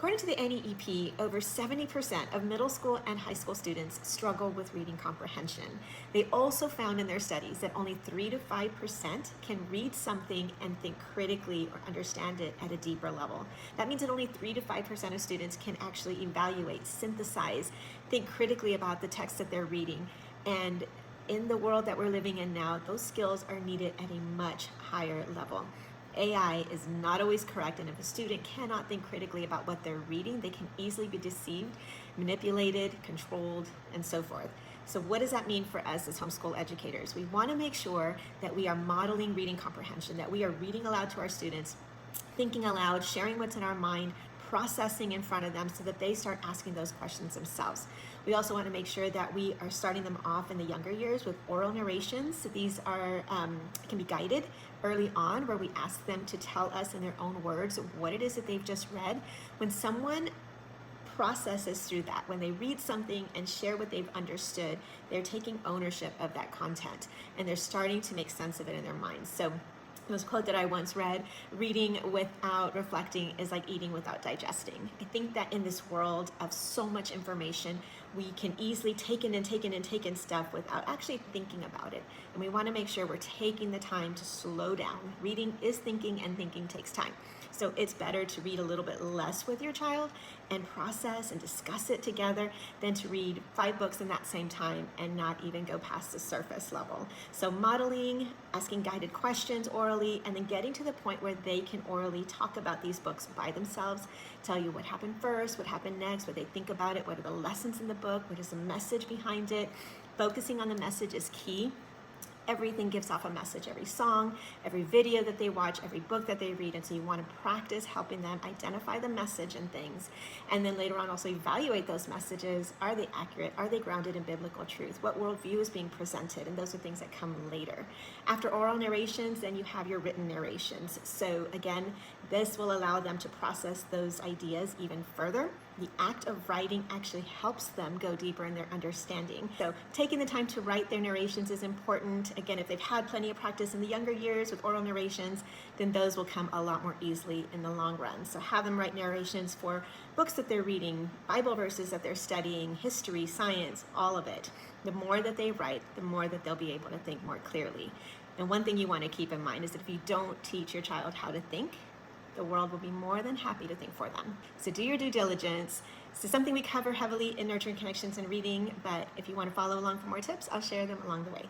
According to the NEEP, over 70% of middle school and high school students struggle with reading comprehension. They also found in their studies that only 3 to 5% can read something and think critically or understand it at a deeper level. That means that only 3 to 5% of students can actually evaluate, synthesize, think critically about the text that they're reading. And in the world that we're living in now, those skills are needed at a much higher level. AI is not always correct, and if a student cannot think critically about what they're reading, they can easily be deceived, manipulated, controlled, and so forth. So what does that mean for us as homeschool educators? We want to make sure that we are modeling reading comprehension, that we are reading aloud to our students, thinking aloud, sharing what's in our mind, processing in front of them so that they start asking those questions themselves. We also want to make sure that we are starting them off in the younger years with oral narrations. So these are can be guided early on, where we ask them to tell us in their own words what it is that they've just read. When someone processes through that, when they read something and share what they've understood, they're taking ownership of that content and they're starting to make sense of it in their minds. So there was a quote that I once read: reading without reflecting is like eating without digesting. I think that in this world of so much information, we can easily take in stuff without actually thinking about it. And we want to make sure we're taking the time to slow down. Reading is thinking, and thinking takes time. So it's better to read a little bit less with your child and process and discuss it together than to read 5 books in that same time and not even go past the surface level. So modeling, asking guided questions orally, and then getting to the point where they can orally talk about these books by themselves, tell you what happened first, what happened next, what they think about it, what are the lessons in the book, what is the message behind it. Focusing on the message is key. Everything gives off a message, every song, every video that they watch, every book that they read. And so you want to practice helping them identify the message and things. And then later on also evaluate those messages. Are they accurate? Are they grounded in biblical truth? What worldview is being presented? And those are things that come later. After oral narrations, then you have your written narrations. So again, this will allow them to process those ideas even further. The act of writing actually helps them go deeper in their understanding. So taking the time to write their narrations is important. Again, if they've had plenty of practice in the younger years with oral narrations, then those will come a lot more easily in the long run. So have them write narrations for books that they're reading, Bible verses that they're studying, history, science, all of it. The more that they write, the more that they'll be able to think more clearly. And one thing you want to keep in mind is that if you don't teach your child how to think, the world will be more than happy to think for them. So do your due diligence. This is something we cover heavily in Nurturing Connections and Reading, but if you want to follow along for more tips, I'll share them along the way.